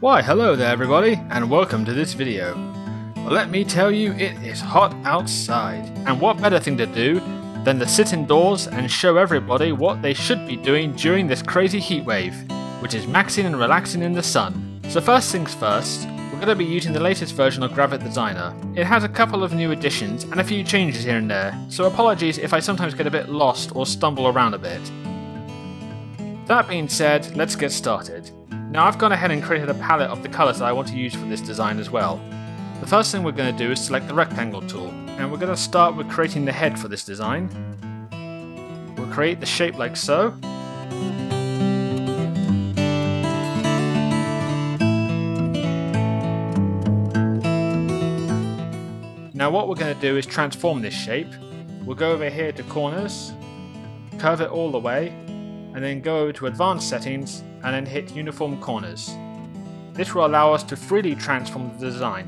Why hello there everybody and welcome to this video. Well, let me tell you, it is hot outside, and what better thing to do than to sit indoors and show everybody what they should be doing during this crazy heat wave, which is maxing and relaxing in the sun. So first things first, we're going to be using the latest version of Gravit Designer. It has a couple of new additions and a few changes here and there, so apologies if I sometimes get a bit lost or stumble around a bit. That being said, let's get started. Now I've gone ahead and created a palette of the colours that I want to use for this design as well. The first thing we're going to do is select the rectangle tool, and we're going to start with creating the head for this design. We'll create the shape like so. Now what we're going to do is transform this shape. We'll go over here to corners, curve it all the way, and then go over to advanced settings and then hit uniform corners. This will allow us to freely transform the design.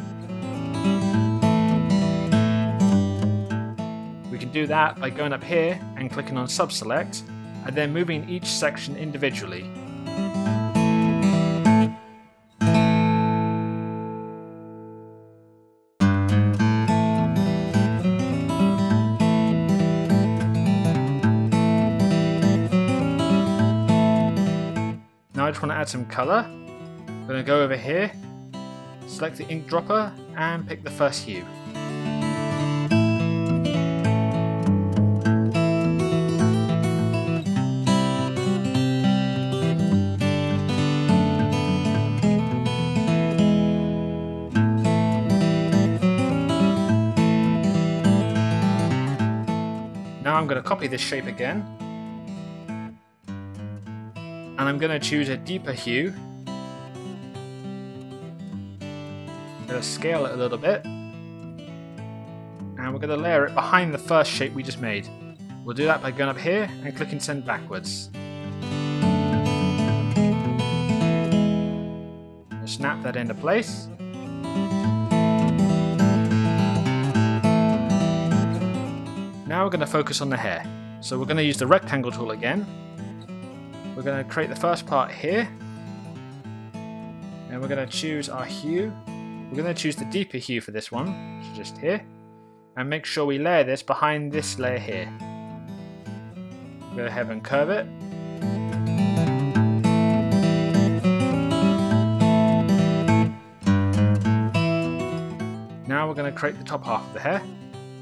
We can do that by going up here and clicking on subselect and then moving each section individually. Now I just want to add some colour. I'm going to go over here, select the ink dropper and pick the first hue. Now I'm going to copy this shape again. And I'm going to choose a deeper hue. I'm going to scale it a little bit. And we're going to layer it behind the first shape we just made. We'll do that by going up here and clicking send backwards. We'll snap that into place. Now we're going to focus on the hair. So we're going to use the rectangle tool again. We're going to create the first part here, and we're going to choose our hue. We're going to choose the deeper hue for this one, which is just here, and make sure we layer this behind this layer here. Go ahead and curve it. Now we're going to create the top half of the hair.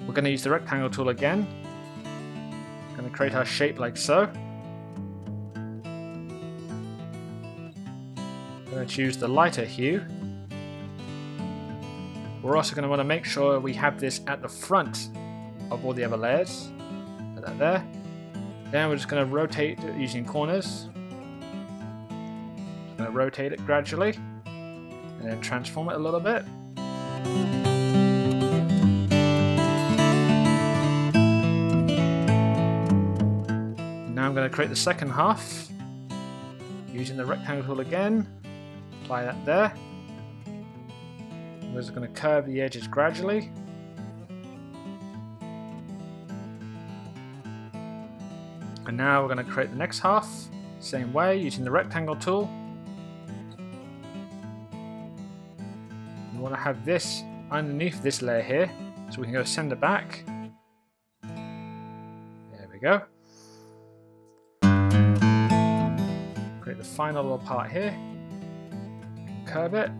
We're going to use the rectangle tool again. We're going to create our shape like so. We're going to choose the lighter hue. We're also going to want to make sure we have this at the front of all the other layers. Put that there. Then we're just going to rotate it using corners. Just going to rotate it gradually and then transform it a little bit. Now I'm going to create the second half using the rectangle tool again. Apply that there. We're just going to curve the edges gradually. And now we're going to create the next half, same way, using the rectangle tool. We want to have this underneath this layer here, so we can go send it back. There we go. Create the final little part here. Curve it.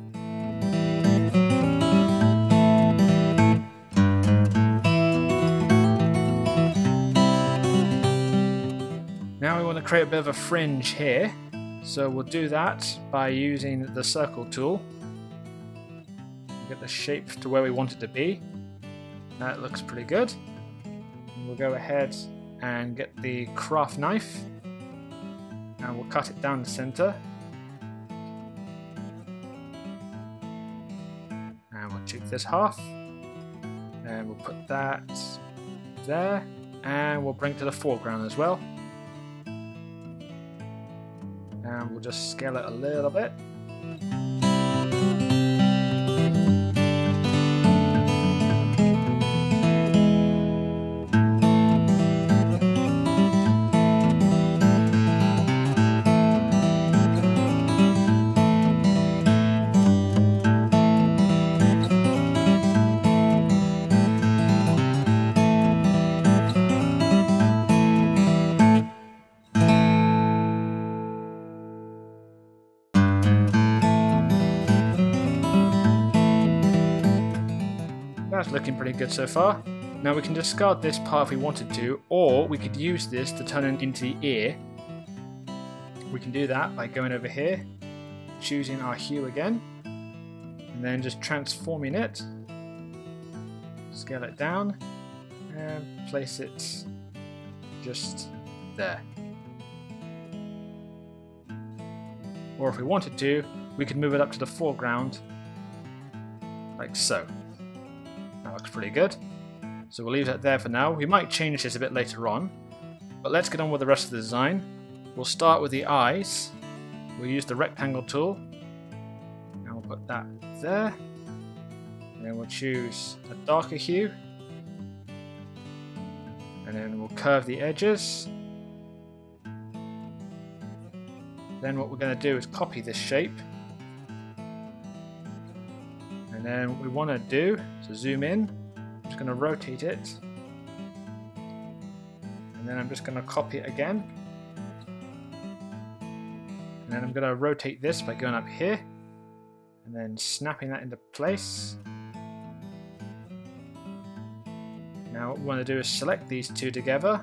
Now we want to create a bit of a fringe here, so we'll do that by using the circle tool. Get the shape to where we want it to be. Now it looks pretty good. And we'll go ahead and get the craft knife and we'll cut it down the center. And we'll take this half and we'll put that there, and we'll bring it to the foreground as well. And we'll just scale it a little bit. That's looking pretty good so far. Now we can discard this part if we wanted to, or we could use this to turn it into the ear. We can do that by going over here, choosing our hue again, and then just transforming it. Scale it down and place it just there. Or if we wanted to, we could move it up to the foreground like so. That looks pretty good. So we'll leave that there for now. We might change this a bit later on, but let's get on with the rest of the design. We'll start with the eyes. We'll use the rectangle tool, and we'll put that there. And then we'll choose a darker hue, and then we'll curve the edges. Then what we're going to do is copy this shape, and then what we want to do is zoom in. I'm just going to rotate it, and then I'm just going to copy it again, and then I'm going to rotate this by going up here and then snapping that into place. Now what we want to do is select these two together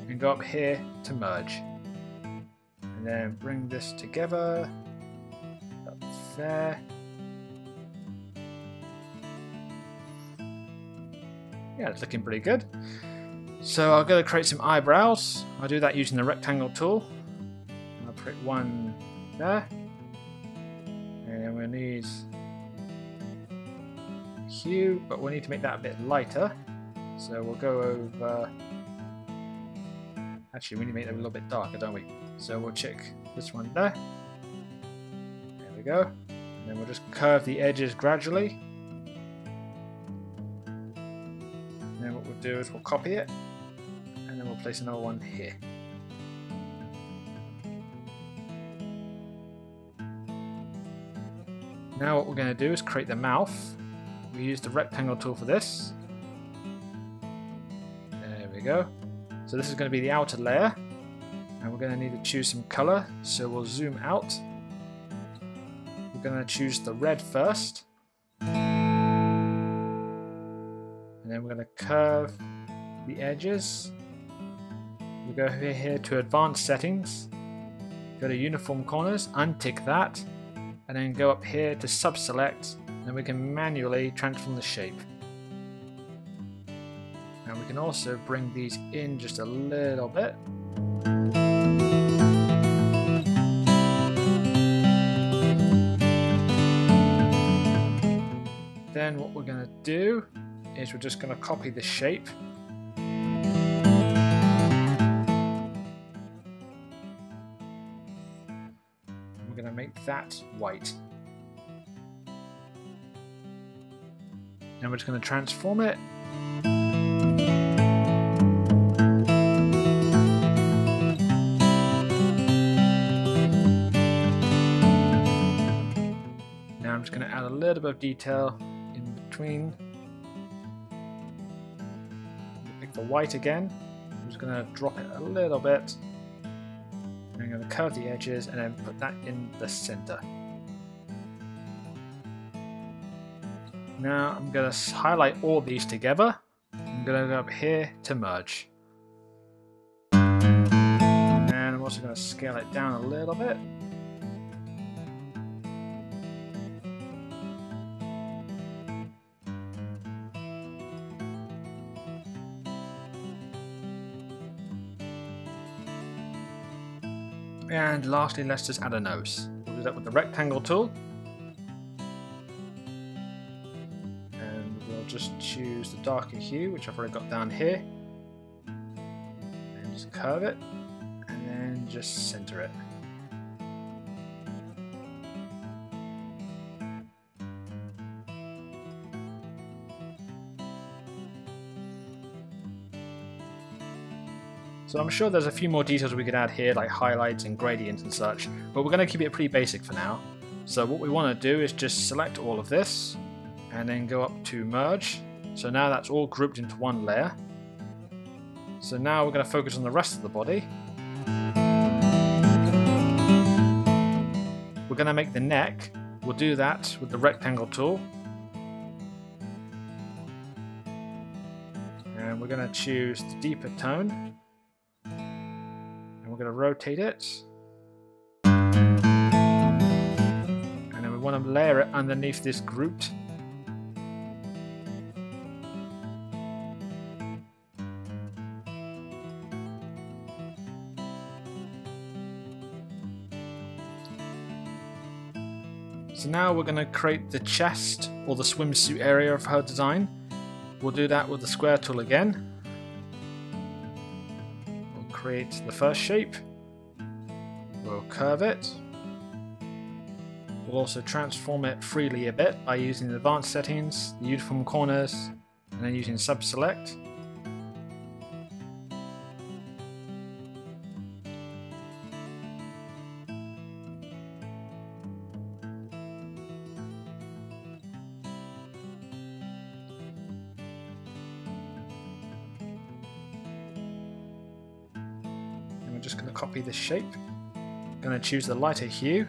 and go up here to merge, and then bring this together up there. Yeah, it's looking pretty good. So I'll go to create some eyebrows. I'll do that using the rectangle tool. I'll put one there, and we'll need hue, but we'll need to make that a bit lighter. So we'll go over. Actually, we need to make that a little bit darker, don't we? So we'll check this one there. There we go. And then we'll just curve the edges gradually. And then what we'll do is we'll copy it, and then we'll place another one here. Now what we're going to do is create the mouth. We use the rectangle tool for this. There we go. So this is going to be the outer layer, and we're going to need to choose some color. So we'll zoom out. We're going to choose the red first. And then we're going to curve the edges. We go here to advanced settings, go to uniform corners, untick that, and then go up here to sub-select, and then we can manually transform the shape. And we can also bring these in just a little bit. Then what we're going to do is we're just going to copy the shape. We're going to make that white. And we're just going to transform it. Now I'm just going to add a little bit of detail in between. Pick the white again. I'm just going to drop it a little bit. And I'm going to curve the edges and then put that in the center. Now I'm going to highlight all these together. I'm going to go up here to merge. And I'm also going to scale it down a little bit. And lastly, let's just add a nose. We'll do that with the rectangle tool. And we'll just choose the darker hue, which I've already got down here. And just curve it. And then just center it. So I'm sure there's a few more details we could add here, like highlights and gradients and such, but we're going to keep it pretty basic for now. So what we want to do is just select all of this, and then go up to merge. So now that's all grouped into one layer. So now we're going to focus on the rest of the body. We're going to make the neck. We'll do that with the rectangle tool. And we're going to choose the deeper tone. And we're going to rotate it. And then we want to layer it underneath this grouped. So now we're going to create the chest or the swimsuit area of her design. We'll do that with the square tool again. We'll create the first shape. We'll curve it. We'll also transform it freely a bit by using the advanced settings, the uniform corners, and then using sub select. We're just going to copy this shape. Going to choose the lighter hue.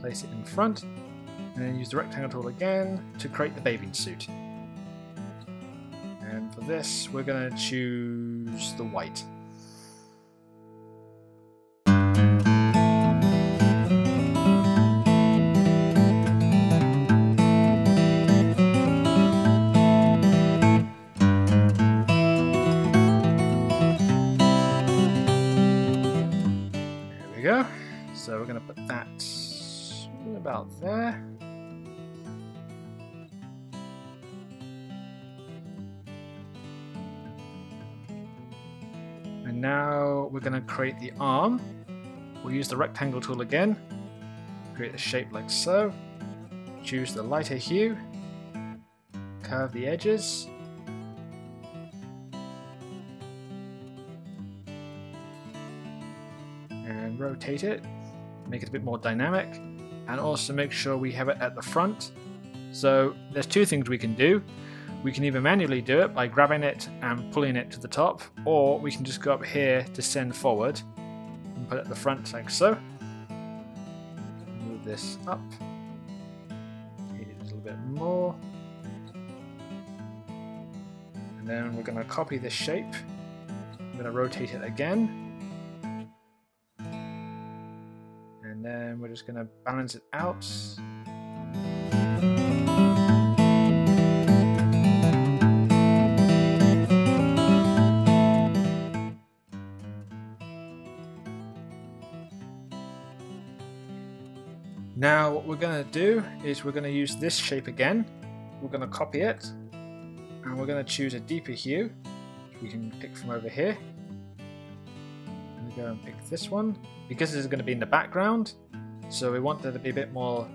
Place it in front, and then use the rectangle tool again to create the bathing suit. And for this, we're going to choose the white. Go. So we're going to put that about there. And now we're going to create the arm. We'll use the rectangle tool again. Create a shape like so. Choose the lighter hue. Curve the edges. And rotate it, make it a bit more dynamic, and also make sure we have it at the front. So there's two things we can do. We can either manually do it by grabbing it and pulling it to the top, or we can just go up here to send forward and put it at the front like so. Move this up, hit it a little bit more, and then we're going to copy this shape. I'm going to rotate it again. And then we're just going to balance it out. Now what we're going to do is we're going to use this shape again. We're going to copy it, and we're going to choose a deeper hue, which we can pick from over here. Go and pick this one because this is going to be in the background, so we want there to be a bit more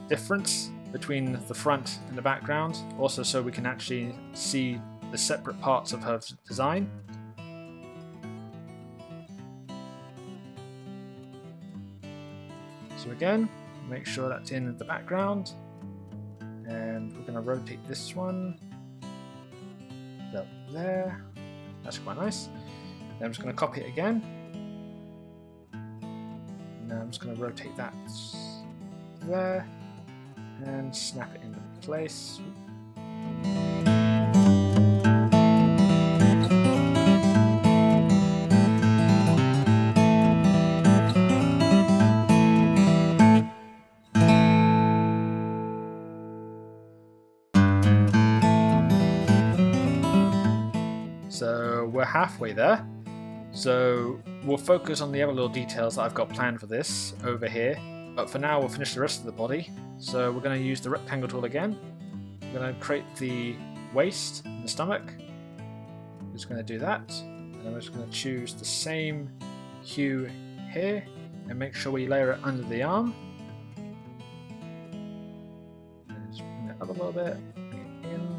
difference between the front and the background, also so we can actually see the separate parts of her design. So again, make sure that's in the background, and we're going to rotate this one up there. That's quite nice. Then I'm just going to copy it again. Now I'm just going to rotate that there and snap it into place. So we're halfway there. So we'll focus on the other little details that I've got planned for this over here, but for now we'll finish the rest of the body. So we're going to use the rectangle tool again. We're going to create the waist and the stomach. We're just going to do that, and then we're just going to choose the same hue here and make sure we layer it under the arm. And just bring it up a little bit, bring it in.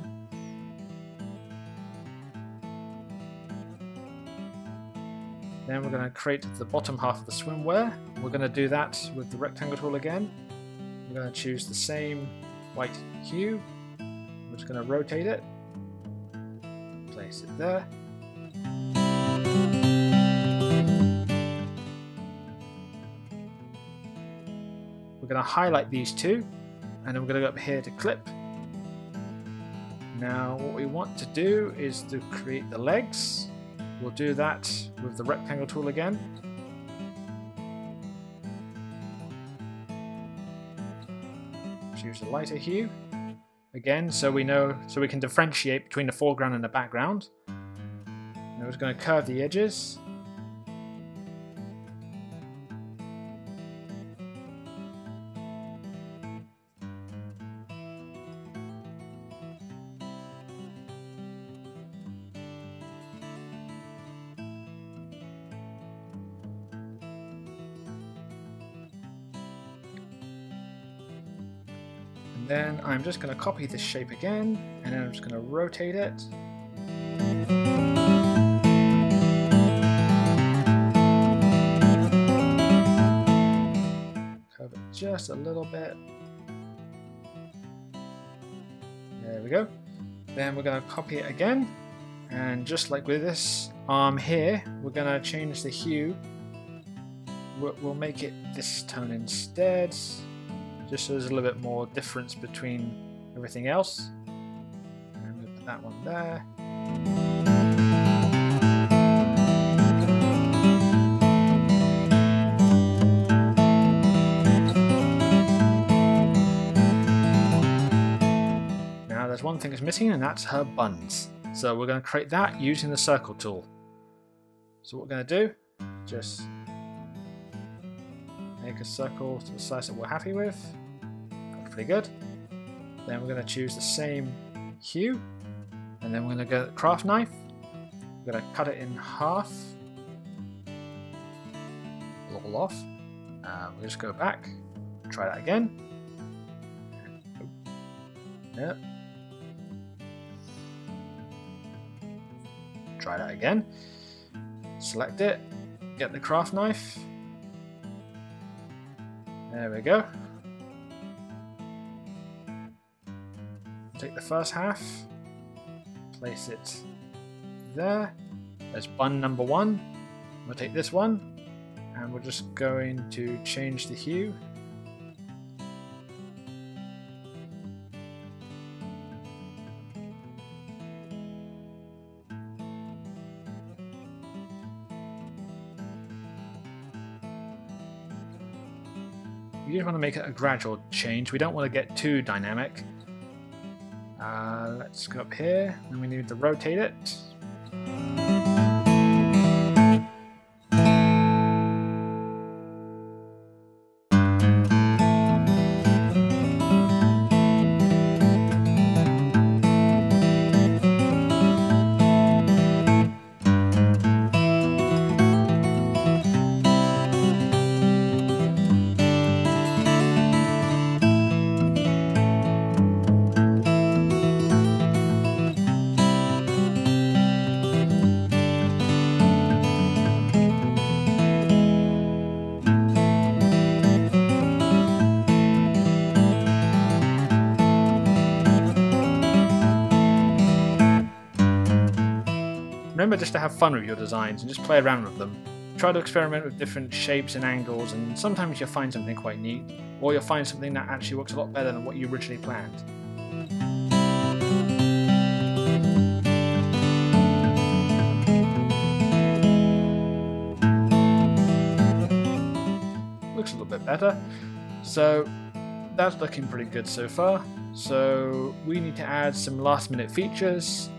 Then we're going to create the bottom half of the swimwear. We're going to do that with the rectangle tool again. We're going to choose the same white hue. We're just going to rotate it, place it there. We're going to highlight these two, and then we're going to go up here to clip. Now what we want to do is to create the legs. We'll do that with the rectangle tool again. Choose a lighter hue again, so we can differentiate between the foreground and the background. And we're just going to curve the edges. Then I'm just going to copy this shape again, and then I'm just going to rotate it. Curve it just a little bit. There we go. Then we're going to copy it again, and just like with this arm here, we're going to change the hue. We'll make it this tone instead, just so there's a little bit more difference between everything else. And we'll put that one there. Now there's one thing that's missing, and that's her buns. So we're going to create that using the circle tool. So what we're going to do, just make a circle to the size that we're happy with. That's pretty good. Then we're going to choose the same hue, and then we're going to go to the craft knife. We're going to cut it in half, all off. We'll just go back, try that again. Yep. Try that again. Select it, get the craft knife. There we go. Take the first half, place it there. There's bun number one. We'll take this one, and we're just going to change the hue. We just want to make it a gradual change. We don't want to get too dynamic. Let's go up here, and we need to rotate it. Remember just to have fun with your designs and just play around with them. Try to experiment with different shapes and angles, and sometimes you'll find something quite neat, or you'll find something that actually works a lot better than what you originally planned. Looks a little bit better. So that's looking pretty good so far. So we need to add some last minute features.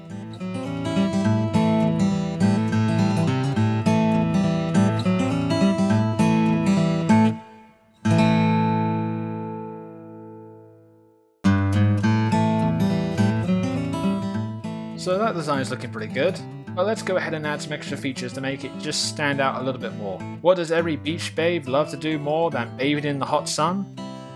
So that design is looking pretty good, but let's go ahead and add some extra features to make it just stand out a little bit more. What does every beach babe love to do more than bathing in the hot sun?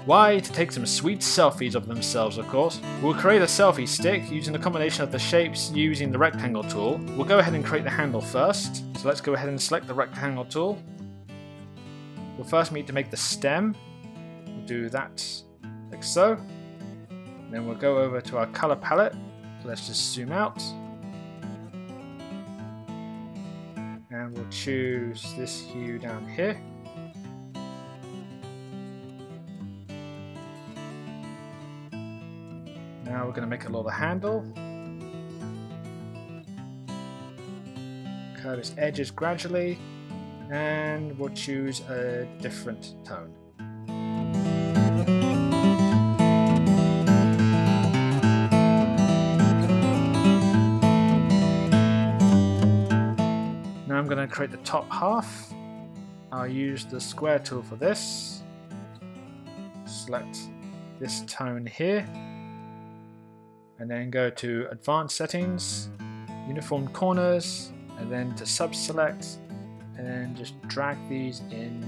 Why, to take some sweet selfies of themselves, of course. We'll create a selfie stick using a combination of the shapes using the rectangle tool. We'll go ahead and create the handle first. So let's go ahead and select the rectangle tool. We'll first need to make the stem. We'll do that like so. Then we'll go over to our color palette. Let's just zoom out, and we'll choose this hue down here. Now we're going to make a little handle. Curve its edges gradually, and we'll choose a different tone. Now I'm going to create the top half. I'll use the square tool for this. Select this tone here, and then go to Advanced Settings, Uniform Corners, and then to sub-select, and then just drag these in.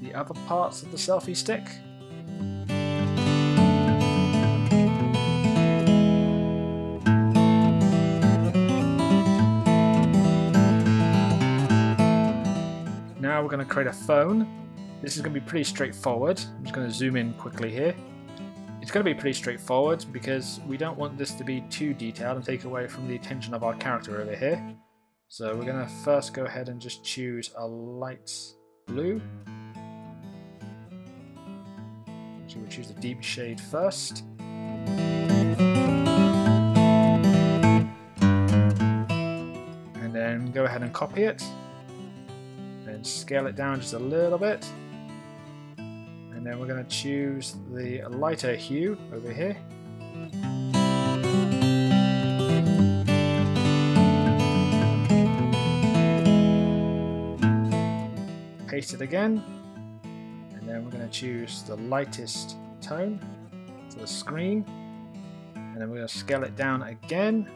The other parts of the selfie stick. Now we're going to create a phone. This is going to be pretty straightforward. I'm just going to zoom in quickly here. It's going to be pretty straightforward because we don't want this to be too detailed and take away from the attention of our character over here. So we're going to first go ahead and just choose a light blue. We'll choose the deep shade first. And then go ahead and copy it. And scale it down just a little bit. And then we're going to choose the lighter hue over here. Paste it again. And then we're going to choose the lightest tone for the screen, and then we're going to scale it down again.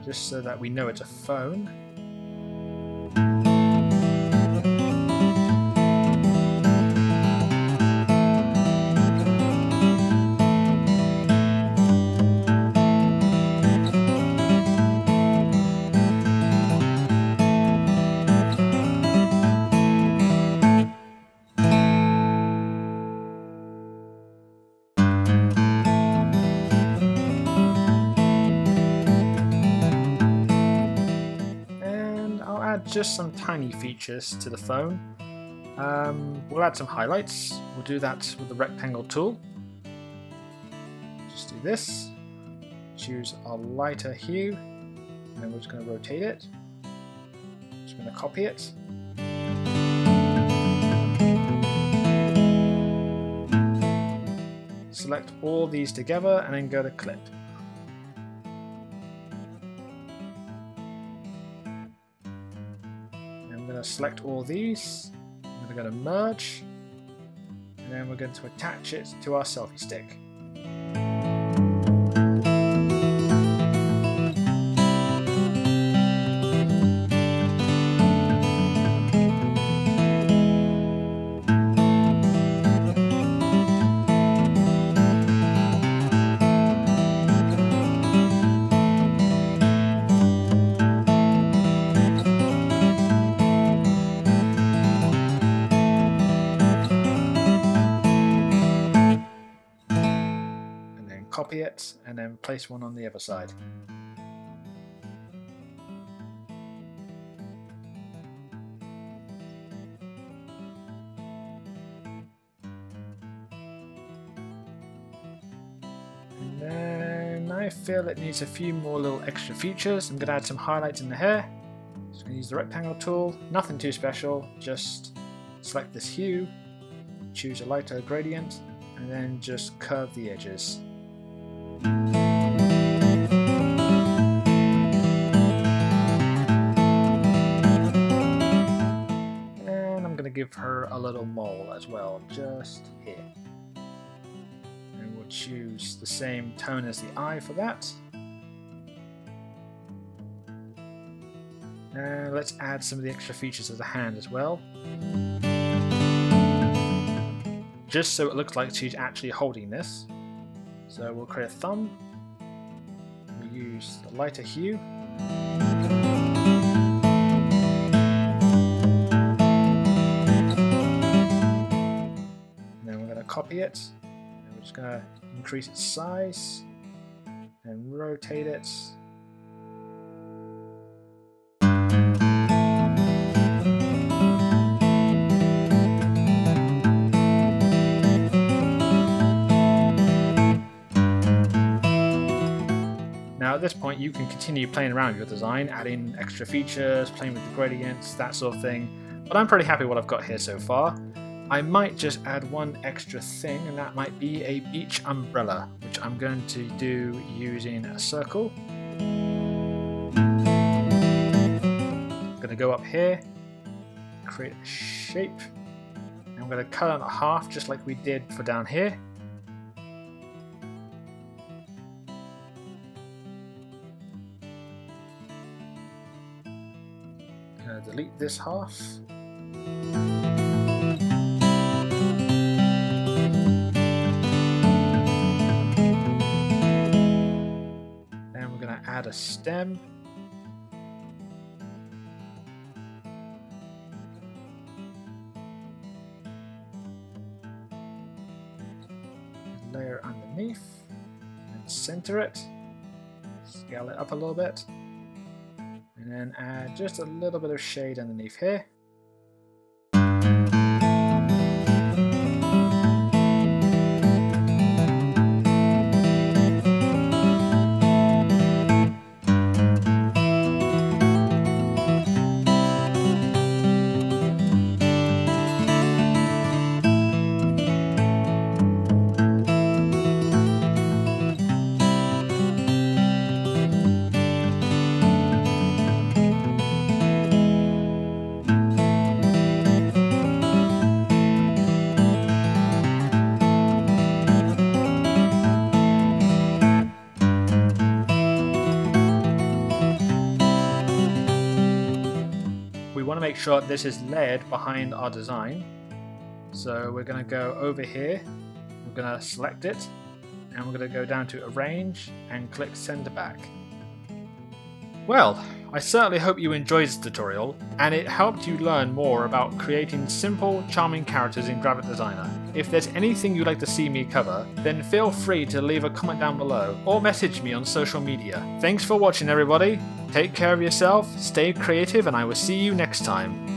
Just so that we know it's a phone. Just some tiny features to the phone. We'll add some highlights. We'll do that with the rectangle tool. Just do this. Choose a lighter hue, and then we're just going to rotate it. Just going to copy it. Select all these together, and then go to Clip. I'm going to select all these, I'm going to go to Merge, and then we're going to attach it to our selfie stick. Copy it and then place one on the other side. And then I feel it needs a few more little extra features. I'm going to add some highlights in the hair. Just going to use the rectangle tool, nothing too special, just select this hue, choose a lighter gradient, and then just curve the edges. give her a little mole as well, just here. And we'll choose the same tone as the eye for that. And let's add some of the extra features of the hand as well. Just so it looks like she's actually holding this. So we'll create a thumb. We'll use the lighter hue. And then we're going to copy it. And we're just going to increase its size and rotate it. Now at this point you can continue playing around with your design, adding extra features, playing with the gradients, that sort of thing, but I'm pretty happy with what I've got here so far. I might just add one extra thing, and that might be a beach umbrella, which I'm going to do using a circle. I'm going to go up here, create a shape, and I'm going to cut it in half just like we did for down here. Delete this half. Then we're going to add a stem. Layer underneath and center it. Scale it up a little bit. And then add just a little bit of shade underneath here. We want to make sure this is layered behind our design. So we're going to go over here, we're going to select it, and we're going to go down to Arrange and click Send to Back. Well, I certainly hope you enjoyed this tutorial, and it helped you learn more about creating simple, charming characters in Gravit Designer. If there's anything you'd like to see me cover, then feel free to leave a comment down below, or message me on social media. Thanks for watching everybody, take care of yourself, stay creative, and I will see you next time.